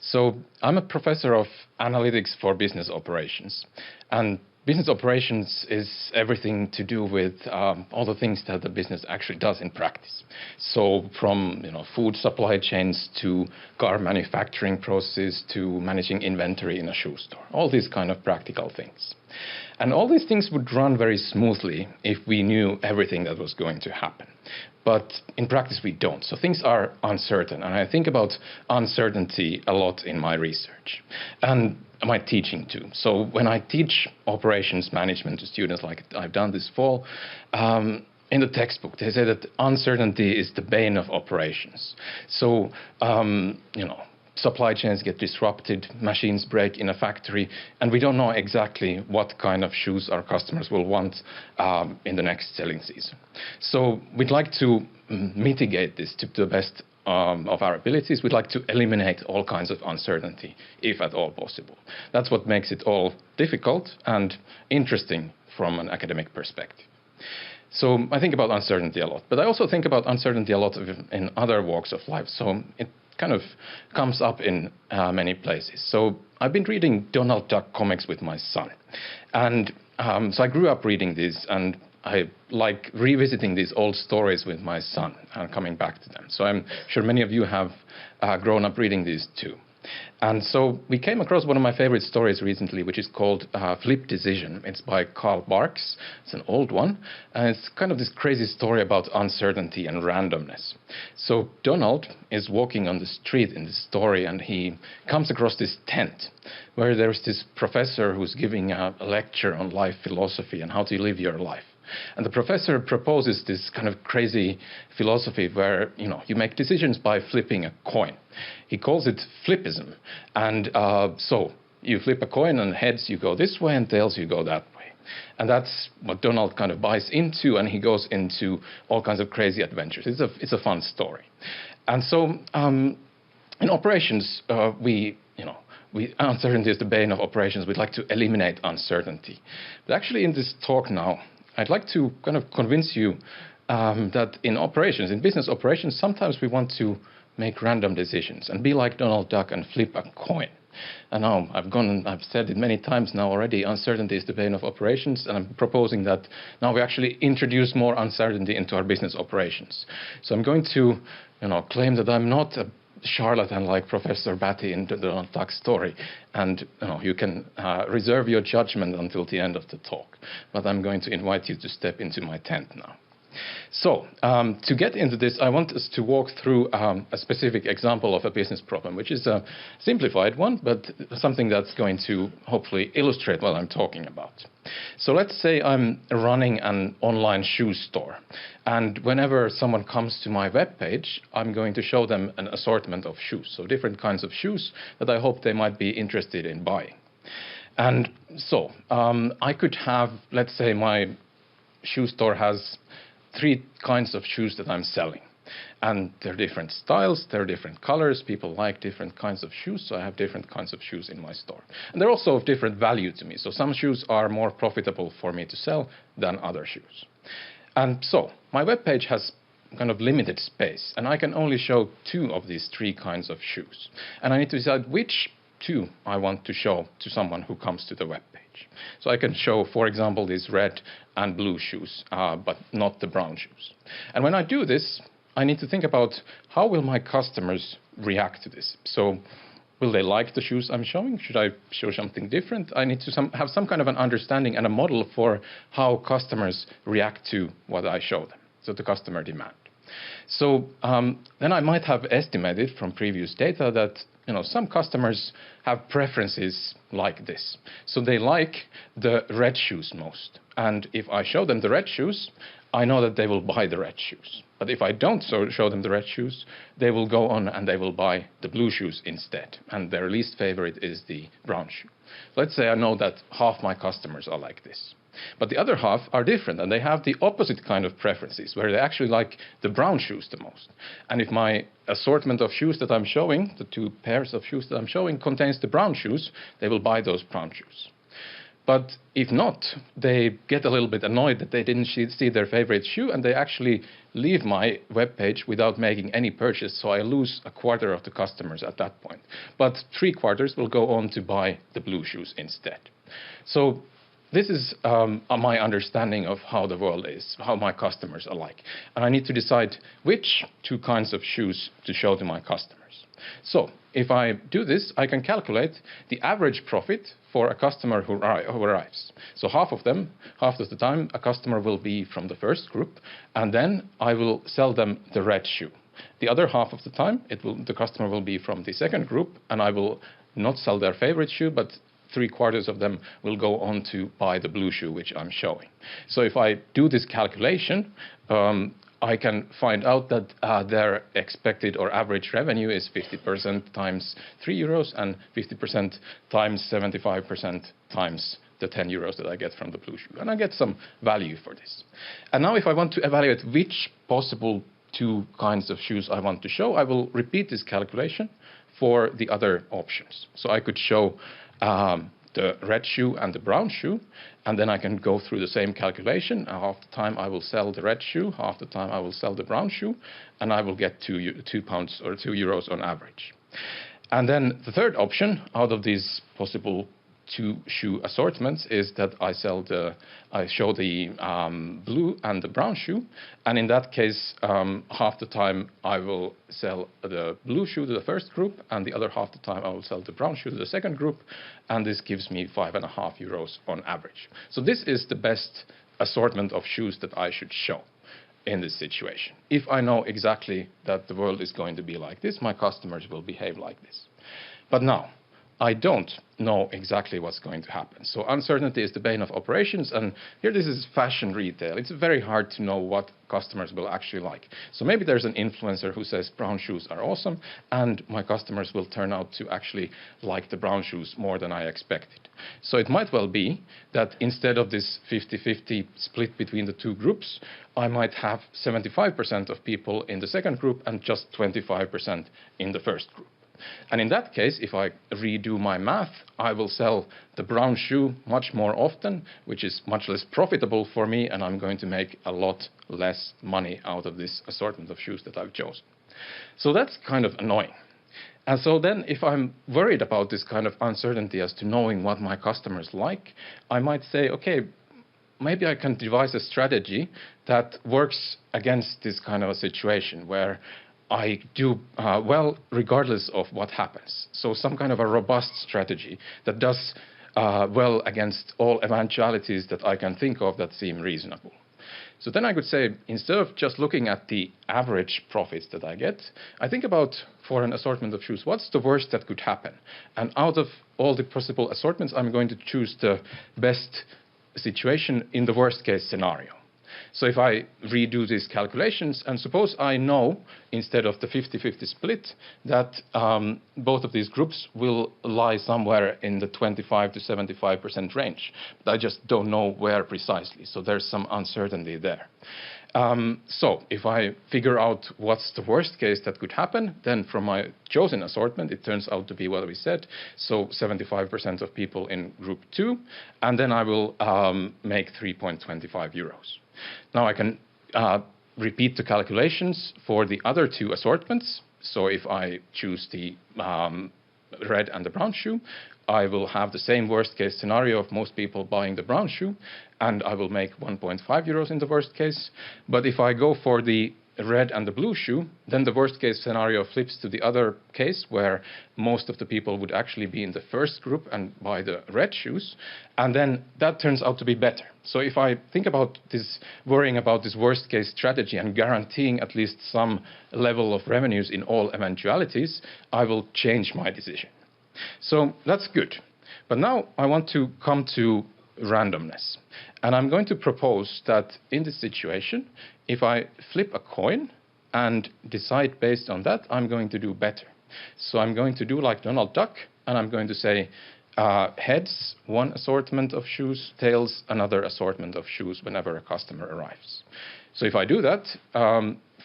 So I'm a professor of analytics for business operations. And business operations is everything to do with all the things that the business actually does in practice. So from food supply chains to car manufacturing process to managing inventory in a shoe store, all these kind of practical things. And all these things would run very smoothly if we knew everything that was going to happen. But in practice, we don't. So things are uncertain. And I think about uncertainty a lot in my research and my teaching too. So when I teach operations management to students, like I've done this fall, in the textbook, they say that uncertainty is the bane of operations. So, supply chains get disrupted, machines break in a factory, and we don't know exactly what kind of shoes our customers will want in the next selling season. So we'd like to mitigate this to the best of our abilities. We'd like to eliminate all kinds of uncertainty, if at all possible. That's what makes it all difficult and interesting from an academic perspective. So I think about uncertainty a lot, but I also think about uncertainty a lot in other walks of life. So it kind of comes up in many places. So I've been reading Donald Duck comics with my son. And so I grew up reading these, and I like revisiting these old stories with my son and coming back to them. So I'm sure many of you have grown up reading these too. And so we came across one of my favorite stories recently, which is called Flip Decision. It's by Carl Barks. It's an old one. And it's kind of this crazy story about uncertainty and randomness. So Donald is walking on the street in this story, and he comes across this tent where there's this professor who's giving a lecture on life philosophy and how to live your life. And the professor proposes this kind of crazy philosophy where, you make decisions by flipping a coin. He calls it flippism. And so you flip a coin, and heads you go this way and tails you go that way. And that's what Donald kind of buys into, and he goes into all kinds of crazy adventures. It's a fun story. And so in operations, uncertainty is the bane of operations. We'd like to eliminate uncertainty. But actually in this talk now, I'd like to kind of convince you that in operations, in business operations, sometimes we want to make random decisions and be like Donald Duck and flip a coin. And now I've said it many times now already, uncertainty is the bane of operations, and I'm proposing that now we actually introduce more uncertainty into our business operations. So I'm going to claim that I'm not a charlatan like Professor Batty in the Donald Duck story, and you can reserve your judgment until the end of the talk. But I'm going to invite you to step into my tent now. So to get into this, I want us to walk through a specific example of a business problem, which is a simplified one, but something that's going to hopefully illustrate what I'm talking about. So let's say I'm running an online shoe store, and whenever someone comes to my webpage, I'm going to show them an assortment of shoes, so different kinds of shoes that I hope they might be interested in buying. And so I could have, let's say my shoe store has 3 kinds of shoes that I'm selling. And they're different styles, they're different colors, people like different kinds of shoes, so I have different kinds of shoes in my store. And they're also of different value to me, so some shoes are more profitable for me to sell than other shoes. And so my webpage has kind of limited space, and I can only show 2 of these 3 kinds of shoes. And I need to decide which 2 I want to show to someone who comes to the webpage. So I can show, for example, these red and blue shoes, but not the brown shoes. And when I do this, I need to think about how will my customers react to this. So will they like the shoes I'm showing? Should I show something different? I need to have some kind of an understanding and a model for how customers react to what I show them, so the customer demand. So then I might have estimated from previous data that some customers have preferences like this. So they like the red shoes most. And if I show them the red shoes, I know that they will buy the red shoes. But if I don't show them the red shoes, they will go on and they will buy the blue shoes instead. And their least favorite is the brown shoe. Let's say I know that half my customers are like this. But the other half are different, and they have the opposite kind of preferences, where they actually like the brown shoes the most. And if my assortment of shoes that I'm showing, the 2 pairs of shoes that I'm showing, contains the brown shoes, they will buy those brown shoes. But if not, they get a little bit annoyed that they didn't see their favorite shoe, and they actually leave my web page without making any purchase. So I lose a quarter of the customers at that point. But 3/4 will go on to buy the blue shoes instead. So this is my understanding of how the world is, how my customers are like. And I need to decide which two kinds of shoes to show to my customers. So if I do this, I can calculate the average profit for a customer who arrives. So half of the time, a customer will be from the first group, and then I will sell them the red shoe. The other half of the time, the customer will be from the second group, and I will not sell their favorite shoe, but 3/4 of them will go on to buy the blue shoe, which I'm showing. So if I do this calculation, I can find out that their expected or average revenue is 50% times 3 euros and 50% times 75% times the 10 euros that I get from the blue shoe. And I get some value for this. And now if I want to evaluate which possible two kinds of shoes I want to show, I will repeat this calculation for the other options. So I could show the red shoe and the brown shoe, and then I can go through the same calculation. Half the time I will sell the red shoe, half the time I will sell the brown shoe, and I will get £2 or €2 on average. And then the third option out of these possible two shoe assortments is that I show the blue and the brown shoe, and in that case, half the time I will sell the blue shoe to the first group, and the other half the time I will sell the brown shoe to the second group, and this gives me €5.50 on average. So this is the best assortment of shoes that I should show in this situation. If I know exactly that the world is going to be like this, my customers will behave like this. But now, I don't know exactly what's going to happen. So uncertainty is the bane of operations, and here this is fashion retail. It's very hard to know what customers will actually like. So maybe there's an influencer who says brown shoes are awesome, and my customers will turn out to actually like the brown shoes more than I expected. So it might well be that instead of this 50-50 split between the two groups, I might have 75% of people in the second group and just 25% in the first group. And in that case, if I redo my math, I will sell the brown shoe much more often, which is much less profitable for me, and I'm going to make a lot less money out of this assortment of shoes that I've chosen. So that's kind of annoying. And so then if I'm worried about this kind of uncertainty as to knowing what my customers like, I might say, okay, maybe I can devise a strategy that works against this kind of a situation where I do well regardless of what happens. So some kind of a robust strategy that does well against all eventualities that I can think of that seem reasonable. So then I could say, instead of just looking at the average profits that I get, I think about, for an assortment of shoes, what's the worst that could happen? And out of all the possible assortments, I'm going to choose the best situation in the worst case scenario. So if I redo these calculations, and suppose I know, instead of the 50-50 split, that both of these groups will lie somewhere in the 25 to 75% range. But I just don't know where precisely, so there's some uncertainty there. So if I figure out what's the worst case that could happen, then from my chosen assortment, it turns out to be what we said, so 75% of people in group 2, and then I will make €3.25. Now I can repeat the calculations for the other two assortments. So if I choose the red and the brown shoe, I will have the same worst case scenario of most people buying the brown shoe, and I will make €1.5 in the worst case. But if I go for the red and the blue shoe, then the worst case scenario flips to the other case where most of the people would actually be in the first group and buy the red shoes, and then that turns out to be better. So if I think about this, worrying about this worst case strategy and guaranteeing at least some level of revenues in all eventualities, I will change my decision. So that's good. But now I want to come to randomness. And I'm going to propose that in this situation, if I flip a coin and decide based on that, I'm going to do better. So I'm going to do like Donald Duck, and I'm going to say heads, one assortment of shoes, tails, another assortment of shoes whenever a customer arrives. So if I do that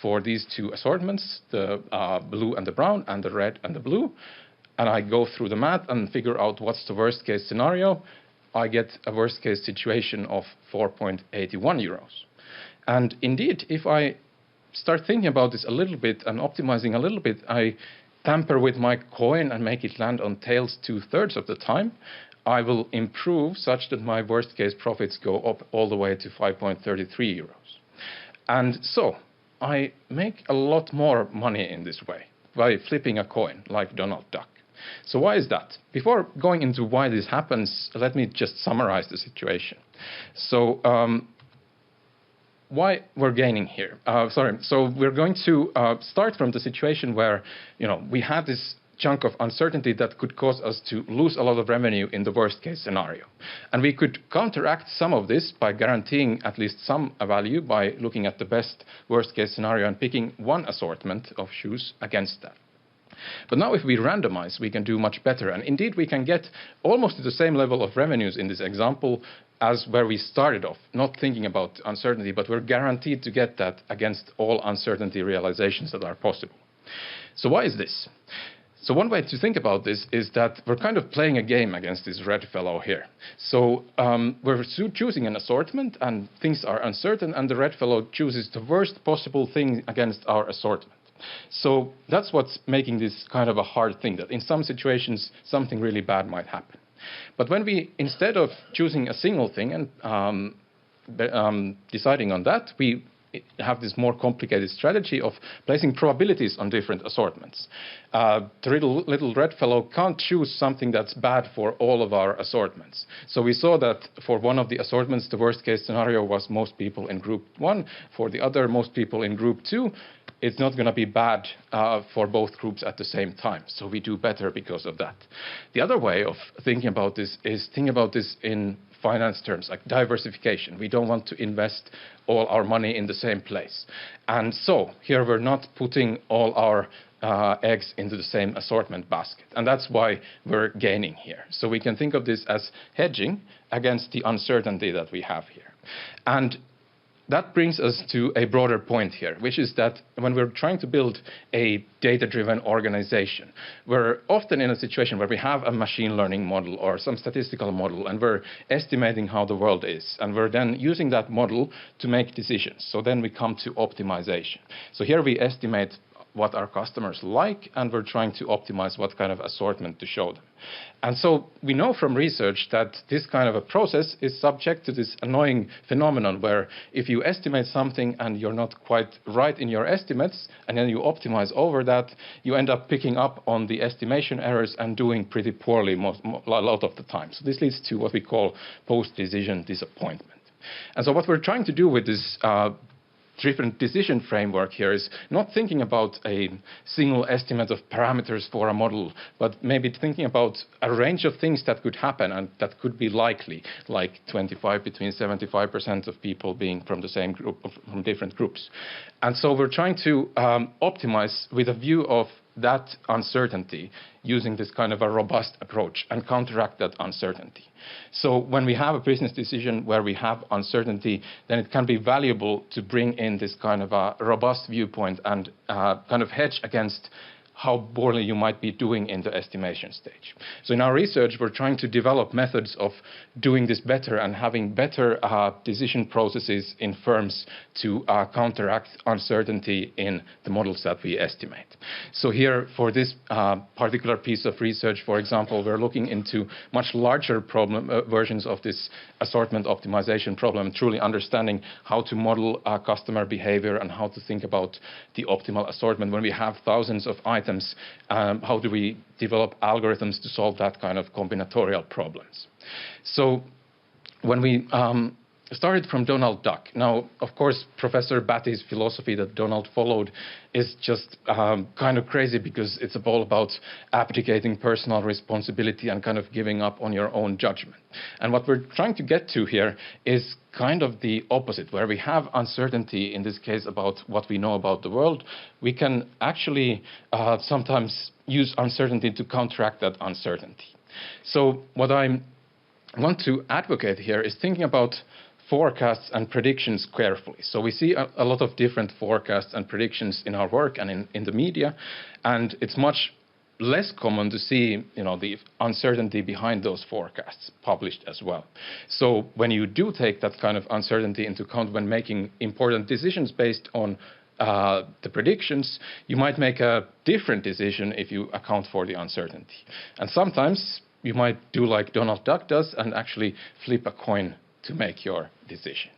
for these two assortments, the blue and the brown and the red and the blue, and I go through the math and figure out what's the worst case scenario, I get a worst case situation of 4.81 euros. And indeed, if I start thinking about this a little bit and optimizing a little bit, I tamper with my coin and make it land on tails 2/3 of the time, I will improve such that my worst case profits go up all the way to 5.33 euros. And so I make a lot more money in this way by flipping a coin like Donald Duck. So why is that? Before going into why this happens, let me just summarize the situation. So why we're gaining here? So we're going to start from the situation where we had this chunk of uncertainty that could cause us to lose a lot of revenue in the worst case scenario. And we could counteract some of this by guaranteeing at least some value by looking at the best worst case scenario and picking one assortment of shoes against that. But now if we randomize, we can do much better. And indeed, we can get almost to the same level of revenues in this example as where we started off, not thinking about uncertainty, but we're guaranteed to get that against all uncertainty realizations that are possible. So why is this? So one way to think about this is that we're kind of playing a game against this red fellow here. So we're choosing an assortment and things are uncertain, and the red fellow chooses the worst possible thing against our assortment. So that's what's making this kind of a hard thing, that in some situations something really bad might happen. But when we, instead of choosing a single thing and deciding on that, we have this more complicated strategy of placing probabilities on different assortments. The little red fellow can't choose something that's bad for all of our assortments. So we saw that for one of the assortments, the worst case scenario was most people in group 1. For the other, most people in group 2. It's not going to be bad for both groups at the same time. So we do better because of that. The other way of thinking about this is thinking about this in finance terms, like diversification. We don't want to invest all our money in the same place. And so here we're not putting all our eggs into the same assortment basket. And that's why we're gaining here. So we can think of this as hedging against the uncertainty that we have here. And that brings us to a broader point here, which is that when we're trying to build a data-driven organization, we're often in a situation where we have a machine learning model or some statistical model, and we're estimating how the world is. And we're then using that model to make decisions. So then we come to optimization. So here we estimate what our customers like, and we're trying to optimize what kind of assortment to show them. And so we know from research that this kind of a process is subject to this annoying phenomenon where if you estimate something and you're not quite right in your estimates, and then you optimize over that, you end up picking up on the estimation errors and doing pretty poorly a lot of the time. So this leads to what we call post-decision disappointment. And so what we're trying to do with this different decision framework here is not thinking about a single estimate of parameters for a model, but maybe thinking about a range of things that could happen and that could be likely, like between 75% of people being from the same group, from different groups. And so we're trying to optimize with a view of that uncertainty using this kind of a robust approach and counteract that uncertainty. So when we have a business decision where we have uncertainty, then it can be valuable to bring in this kind of a robust viewpoint and kind of hedge against how poorly you might be doing in the estimation stage. So in our research, we're trying to develop methods of doing this better and having better decision processes in firms to counteract uncertainty in the models that we estimate. So here, for this particular piece of research, for example, we're looking into much larger versions of this assortment optimization problem, truly understanding how to model customer behavior and how to think about the optimal assortment. When we have thousands of items, how do we develop algorithms to solve that kind of combinatorial problems? So when we started from Donald Duck. Now, of course, Professor Batty's philosophy that Donald followed is just kind of crazy because it's all about abdicating personal responsibility and kind of giving up on your own judgment. And what we're trying to get to here is kind of the opposite, where we have uncertainty, in this case, about what we know about the world. We can actually sometimes use uncertainty to counteract that uncertainty. So what I want to advocate here is thinking about forecasts and predictions carefully. So we see a lot of different forecasts and predictions in our work and in the media, and it's much less common to see, the uncertainty behind those forecasts published as well. So when you do take that kind of uncertainty into account when making important decisions based on the predictions, you might make a different decision if you account for the uncertainty. And sometimes you might do like Donald Duck does and actually flip a coin to make your decision.